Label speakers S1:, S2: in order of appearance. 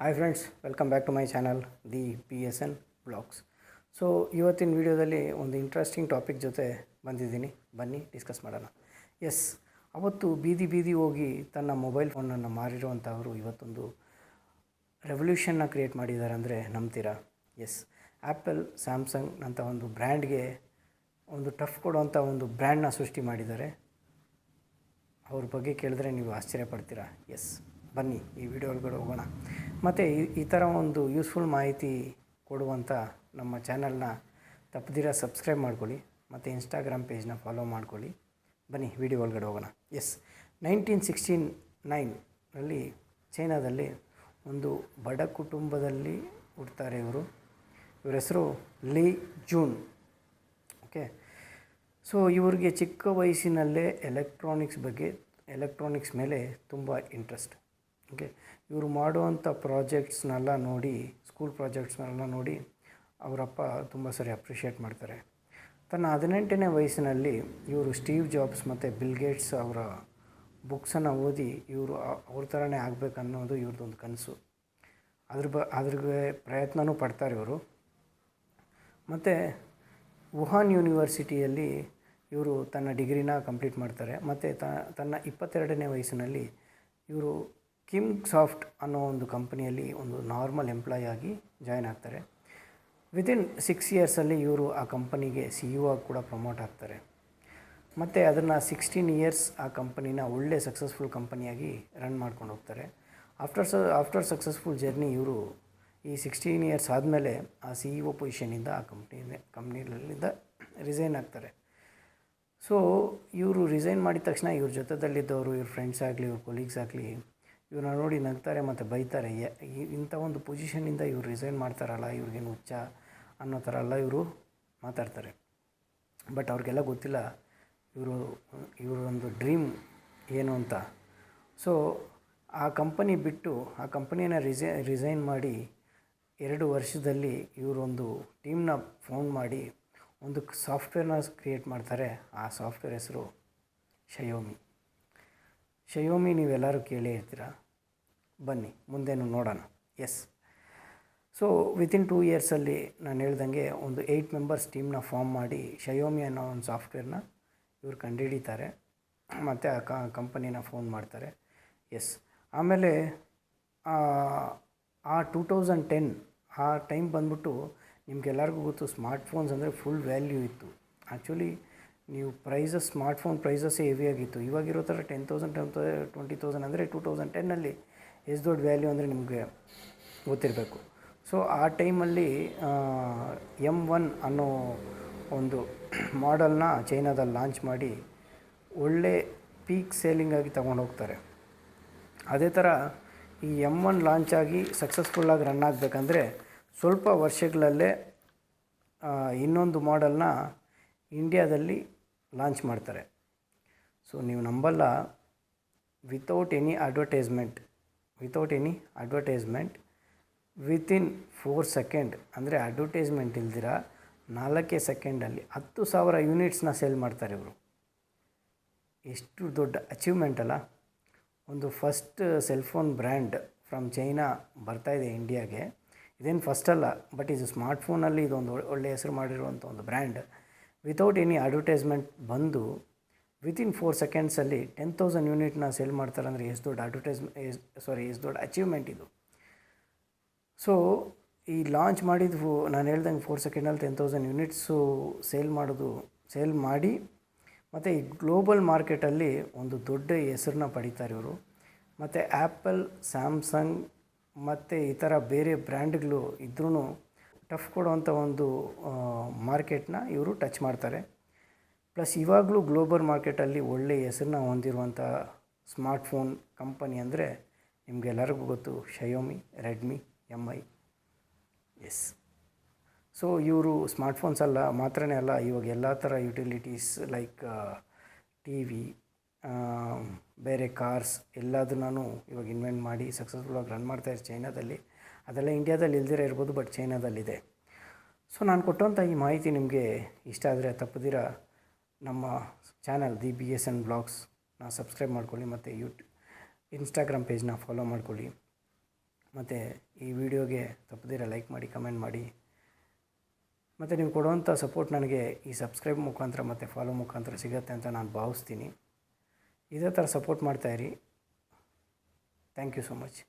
S1: Hi friends, welcome back to my channel the PSN blogs. So ಇವತ್ತಿನ ವಿಡಿಯೋದಲ್ಲಿ ಒಂದು interesting topic ಜೊತೆ ಬಂದಿದ್ದೀನಿ. ಬನ್ನಿ ಡಿಸ್ಕಸ್ ಮಾಡೋಣ. ಎಸ್, ಅವತ್ತು ಬೀದಿ ಹೋಗಿ ತನ್ನ ಮೊಬೈಲ್ ಫೋನನ್ನು ಮಾರಿರುವಂಥವರು ಇವತ್ತೊಂದು ರೆವಲ್ಯೂಷನ್ನ ಕ್ರಿಯೇಟ್ ಮಾಡಿದ್ದಾರೆ ಅಂದರೆ ನಂಬ್ತೀರಾ? ಎಸ್, ಆ್ಯಪಲ್, ಸ್ಯಾಮ್ಸಂಗ್ ಅಂತ ಒಂದು ಬ್ರ್ಯಾಂಡ್ಗೆ ಒಂದು ಟಫ್ ಕೊಡುವಂಥ ಒಂದು ಬ್ರ್ಯಾಂಡ್ನ ಸೃಷ್ಟಿ ಮಾಡಿದ್ದಾರೆ. ಅವ್ರ ಬಗ್ಗೆ ಕೇಳಿದ್ರೆ ನೀವು ಆಶ್ಚರ್ಯಪಡ್ತೀರಾ. ಎಸ್, ಬನ್ನಿ ಈ ವಿಡಿಯೋ ಒಳಗಡೆ ಹೋಗೋಣ. ಮತ್ತು ಈ ಥರ ಒಂದು ಯೂಸ್ಫುಲ್ ಮಾಹಿತಿ ಕೊಡುವಂಥ ನಮ್ಮ ಚಾನಲ್ನ ತಪ್ಪದಿರ ಸಬ್ಸ್ಕ್ರೈಬ್ ಮಾಡ್ಕೊಳ್ಳಿ ಮತ್ತು ಇನ್ಸ್ಟಾಗ್ರಾಮ್ ಪೇಜ್ನ ಫಾಲೋ ಮಾಡ್ಕೊಳ್ಳಿ. ಬನ್ನಿ ವಿಡಿಯೋ ಒಳಗಡೆ ಹೋಗೋಣ. ಎಸ್, 1969ರಲ್ಲಿ ಚೈನಾದಲ್ಲಿ ಒಂದು ಬಡ ಕುಟುಂಬದಲ್ಲಿ ಹುಡ್ತಾರೆ ಇವರು. ಇವರ ಹೆಸರು ಲೀ ಜೂನ್. ಓಕೆ, ಸೊ ಇವ್ರಿಗೆ ಚಿಕ್ಕ ವಯಸ್ಸಿನಲ್ಲೇ ಎಲೆಕ್ಟ್ರಾನಿಕ್ಸ್ ಮೇಲೆ ತುಂಬ ಇಂಟ್ರೆಸ್ಟ್. ಓಕೆ, ಇವರು ಮಾಡುವಂಥ ಪ್ರಾಜೆಕ್ಟ್ಸ್ನೆಲ್ಲ ನೋಡಿ, ಸ್ಕೂಲ್ ಪ್ರಾಜೆಕ್ಟ್ಸ್ನೆಲ್ಲ ನೋಡಿ ಅವರಪ್ಪ ತುಂಬ ಸರಿ ಅಪ್ರಿಷಿಯೇಟ್ ಮಾಡ್ತಾರೆ. ತನ್ನ 18ನೇ ವಯಸ್ಸಿನಲ್ಲಿ ಇವರು ಸ್ಟೀವ್ ಜಾಬ್ಸ್ ಮತ್ತು ಬಿಲ್ ಗೇಟ್ಸ್ ಅವರ ಬುಕ್ಸನ್ನು ಓದಿ ಇವರು ಅವ್ರ ಥರನೇ ಆಗಬೇಕನ್ನೋದು ಇವ್ರದ್ದೊಂದು ಕನಸು. ಅದ್ರಿಗೆ ಪ್ರಯತ್ನವೂ ಪಡ್ತಾರೆ ಇವರು. ಮತ್ತು ವುಹಾನ್ ಯೂನಿವರ್ಸಿಟಿಯಲ್ಲಿ ಇವರು ತನ್ನ ಡಿಗ್ರಿನ ಕಂಪ್ಲೀಟ್ ಮಾಡ್ತಾರೆ. ಮತ್ತು ತನ್ನ 22ನೇ ವಯಸ್ಸಿನಲ್ಲಿ ಇವರು ಕಿಮ್ ಸಾಫ್ಟ್ ಅನ್ನೋ ಒಂದು ಕಂಪನಿಯಲ್ಲಿ ಒಂದು ನಾರ್ಮಲ್ ಎಂಪ್ಲಾಯ್ ಆಗಿ ಜಾಯ್ನ್ ಆಗ್ತಾರೆ. ವಿತಿನ್ 6 ಇಯರ್ಸಲ್ಲಿ ಇವರು ಆ ಕಂಪನಿಗೆ CEO ಆಗಿ ಕೂಡ ಪ್ರಮೋಟ್ ಆಗ್ತಾರೆ. ಮತ್ತು ಅದನ್ನು 16 ಇಯರ್ಸ್ ಆ ಕಂಪನಿನ ಒಳ್ಳೆ ಸಕ್ಸಸ್ಫುಲ್ ಕಂಪನಿಯಾಗಿ ರನ್ ಮಾಡ್ಕೊಂಡು ಹೋಗ್ತಾರೆ. ಆಫ್ಟರ್ ಸಕ್ಸಸ್ಫುಲ್ ಜರ್ನಿ ಇವರು ಈ 16 ಇಯರ್ಸ್ ಆದಮೇಲೆ ಆ CEO ಪೊಸಿಷನಿಂದ ಆ ಕಂಪ್ನಿಲಿಂದ ರಿಸೈನ್ ಆಗ್ತಾರೆ. ಸೊ ಇವರು ರಿಸೈನ್ ಮಾಡಿದ ತಕ್ಷಣ ಇವ್ರ ಜೊತೆದಲ್ಲಿದ್ದವರು, ಇವ್ರ ಫ್ರೆಂಡ್ಸ್ ಆಗಲಿ, ಇವ್ರ ಕೊಲೀಗ್ಸ್ ಆಗಲಿ ಇವ್ರನ್ನ ನೋಡಿ ನಗ್ತಾರೆ ಮತ್ತು ಬೈತಾರೆ. ಇಂಥ ಒಂದು ಪೊಸಿಷನಿಂದ ಇವ್ರು ರಿಸೈನ್ ಮಾಡ್ತಾರಲ್ಲ, ಇವ್ರಿಗೇನು ಹುಚ್ಚ ಅನ್ನೋ ಥರ ಎಲ್ಲ ಇವರು ಮಾತಾಡ್ತಾರೆ. ಬಟ್ ಅವ್ರಿಗೆಲ್ಲ ಗೊತ್ತಿಲ್ಲ ಇವರೊಂದು ಡ್ರೀಮ್ ಏನು ಅಂತ. ಸೊ ಆ ಕಂಪನಿ ಬಿಟ್ಟು ಆ ಕಂಪನಿಯನ್ನು ರಿಸೈನ್ ಮಾಡಿ 2 ವರ್ಷದಲ್ಲಿ ಇವರೊಂದು ಟೀಮ್ನ ಫೌಂಡ್ ಮಾಡಿ ಒಂದು ಸಾಫ್ಟ್ವೇರ್ನ ಕ್ರಿಯೇಟ್ ಮಾಡ್ತಾರೆ. ಆ ಸಾಫ್ಟ್ವೇರ್ ಹೆಸರು ಶಯೋಮಿ. ನೀವೆಲ್ಲರೂ ಕೇಳೇ ಇರ್ತೀರ. ಬನ್ನಿ ಮುಂದೇನು ನೋಡೋಣ. ಎಸ್, ಸೊ ವಿತಿನ್ 2 ಇಯರ್ಸಲ್ಲಿ ನಾನು ಹೇಳ್ದಂಗೆ ಒಂದು 8 ಮೆಂಬರ್ಸ್ ಟೀಮ್ನ ಫಾರ್ಮ್ ಮಾಡಿ ಶಯೋಮಿ ಅನ್ನೋ ಒಂದು ಸಾಫ್ಟ್ವೇರ್ನ ಇವ್ರು ಕಂಡುಹಿಡಿತಾರೆ ಮತ್ತು ಆ ಕಂಪನಿನ ಫೋನ್ ಮಾಡ್ತಾರೆ. ಎಸ್, ಆಮೇಲೆ ಆ 2010 ಆ ಟೈಮ್ ಬಂದ್ಬಿಟ್ಟು ನಿಮಗೆಲ್ಲರಿಗೂ ಗೊತ್ತು, ಸ್ಮಾರ್ಟ್ಫೋನ್ಸ್ ಅಂದರೆ ಫುಲ್ ವ್ಯಾಲ್ಯೂ ಇತ್ತು. ಆ್ಯಕ್ಚುಲಿ ನೀವು ಸ್ಮಾರ್ಟ್ಫೋನ್ ಪ್ರೈಸಸ್ಸೇ ಹೆವಿಯಾಗಿತ್ತು. ಇವಾಗಿರೋ ಥರ 10,000 20,000 ಅಂದರೆ 2010ನಲ್ಲಿ ಎಷ್ಟು ದೊಡ್ಡ ವ್ಯಾಲ್ಯೂ ಅಂದರೆ ನಿಮಗೆ ಗೊತ್ತಿರಬೇಕು. ಸೊ ಆ ಟೈಮಲ್ಲಿ M1 ಅನ್ನೋ ಒಂದು ಮಾಡೆಲ್ನ ಚೈನಾದಲ್ಲಿ ಲಾಂಚ್ ಮಾಡಿ ಒಳ್ಳೆ ಪೀಕ್ ಸೇಲಿಂಗಾಗಿ ತೊಗೊಂಡೋಗ್ತಾರೆ. ಅದೇ ಥರ ಈ M1 ಲಾಂಚ್ ಆಗಿ ಸಕ್ಸಸ್ಫುಲ್ಲಾಗಿ ರನ್ ಆಗಬೇಕಂದ್ರೆ ಸ್ವಲ್ಪ ವರ್ಷಗಳಲ್ಲೇ ಇನ್ನೊಂದು ಮಾಡೆಲ್ನ ಇಂಡಿಯಾದಲ್ಲಿ ಲಾಂಚ್ ಮಾಡ್ತಾರೆ. ಸೊ ನೀವು ನಂಬಲ್ಲ, without any advertisement within 4 second, ಅಂದರೆ ಅಡ್ವರ್ಟೈಸ್ಮೆಂಟ್ ಇಲ್ದಿರ 4 ಸೆಕೆಂಡಲ್ಲಿ 10,000 ಯೂನಿಟ್ಸ್ನ ಸೇಲ್ ಮಾಡ್ತಾರೆ ಇವರು. ಎಷ್ಟು ದೊಡ್ಡ ಅಚೀವ್ಮೆಂಟ್ ಅಲ್ಲ. ಒಂದು first cellphone brand from China ಬರ್ತಾಯಿದೆ ಇಂಡಿಯಾಗೆ. ಇದೇನು ಫಸ್ಟ್ ಅಲ್ಲ, ಬಟ್ ಇದು ಸ್ಮಾರ್ಟ್ಫೋನಲ್ಲಿ ಇದೊಂದು ಒಳ್ಳೆಯ ಹೆಸರು ಮಾಡಿರುವಂಥ ಒಂದು ಬ್ರ್ಯಾಂಡ್. ವಿತೌಟ್ ಎನಿ ಅಡ್ವರ್ಟೈಸ್ಮೆಂಟ್ ಬಂದು ವಿತಿನ್ 4 ಸೆಕೆಂಡ್ಸಲ್ಲಿ 10,000 ಯೂನಿಟ್ನ ಸೇಲ್ ಮಾಡ್ತಾರೆ ಅಂದರೆ ಎಷ್ಟು ದೊಡ್ಡ ಅಚೀವ್ಮೆಂಟ್ ಇದು. ಸೊ ಈ ಲಾಂಚ್ ಮಾಡಿದ್ದು ನಾನು ಹೇಳ್ದಂಗೆ 4 ಸೆಕೆಂಡಲ್ಲಿ 10,000 ಯೂನಿಟ್ಸು ಸೇಲ್ ಮಾಡಿ ಮತ್ತು ಈ ಗ್ಲೋಬಲ್ ಮಾರ್ಕೆಟಲ್ಲಿ ಒಂದು ದೊಡ್ಡ ಹೆಸರನ್ನ ಪಡಿತಾರೆ ಇವರು. ಮತ್ತು ಆ್ಯಪಲ್, ಸ್ಯಾಮ್ಸಂಗ್ ಮತ್ತು ಈ ಥರ ಬೇರೆ ಬ್ರ್ಯಾಂಡ್ಗಳು ಇದ್ರೂ ಟಫ್ ಕೊಡುವಂಥ ಒಂದು ಮಾರ್ಕೆಟ್ನ ಇವರು ಟಚ್ ಮಾಡ್ತಾರೆ. ಪ್ಲಸ್ ಇವಾಗಲೂ ಗ್ಲೋಬಲ್ ಮಾರ್ಕೆಟಲ್ಲಿ ಒಳ್ಳೆಯ ಹೆಸರನ್ನ ಹೊಂದಿರುವಂಥ ಸ್ಮಾರ್ಟ್ಫೋನ್ ಕಂಪನಿ ಅಂದರೆ ನಿಮಗೆಲ್ಲರಿಗೂ ಗೊತ್ತು, ಶಯೋಮಿ, ರೆಡ್ಮಿ, MI. ಎಸ್, ಸೊ ಇವರು ಸ್ಮಾರ್ಟ್ಫೋನ್ಸ್ ಮಾತ್ರನೇ ಅಲ್ಲ, ಇವಾಗ ಎಲ್ಲ ಥರ ಯುಟಿಲಿಟೀಸ್ ಲೈಕ್ TV, ಬೇರೆ ಕಾರ್ಸ್ ಎಲ್ಲದನ್ನೂ ಇವಾಗ ಇನ್ವೆಂಟ್ ಮಾಡಿ ಸಕ್ಸಸ್ಫುಲ್ಲಾಗಿ ರನ್ ಮಾಡ್ತಾಯಿದ್ದಾರೆ ಚೈನಾದಲ್ಲಿ. ಅದೆಲ್ಲ ಇಂಡಿಯಾದಲ್ಲಿ ಇಲ್ದಿರ ಇರ್ಬೋದು, ಬಟ್ ಚೈನಾದಲ್ಲಿದೆ. ಸೊ ನಾನು ಕೊಟ್ಟಂಥ ಈ ಮಾಹಿತಿ ನಿಮಗೆ ಇಷ್ಟ ಆದರೆ ತಪ್ಪದಿರ ನಮ್ಮ ಚಾನಲ್ ದಿ PSN ಬ್ಲಾಗ್ಸ್ನ ಸಬ್ಸ್ಕ್ರೈಬ್ ಮಾಡ್ಕೊಳ್ಳಿ ಮತ್ತು ಇನ್ಸ್ಟಾಗ್ರಾಮ್ ಪೇಜ್ನ ಫಾಲೋ ಮಾಡ್ಕೊಳ್ಳಿ. ಮತ್ತು ಈ ವಿಡಿಯೋಗೆ ತಪ್ಪದಿರ ಲೈಕ್ ಮಾಡಿ, ಕಮೆಂಟ್ ಮಾಡಿ. ಮತ್ತು ನೀವು ಕೊಡುವಂಥ ಸಪೋರ್ಟ್ ನನಗೆ ಈ ಸಬ್ಸ್ಕ್ರೈಬ್ ಮುಖಾಂತರ ಮತ್ತು ಫಾಲೋ ಮುಖಾಂತರ ಸಿಗುತ್ತೆ ಅಂತ ನಾನು ಭಾವಿಸ್ತೀನಿ. ಇದೇ ಥರ ಸಪೋರ್ಟ್ ಮಾಡ್ತಾಯಿರಿ. Thank you so much.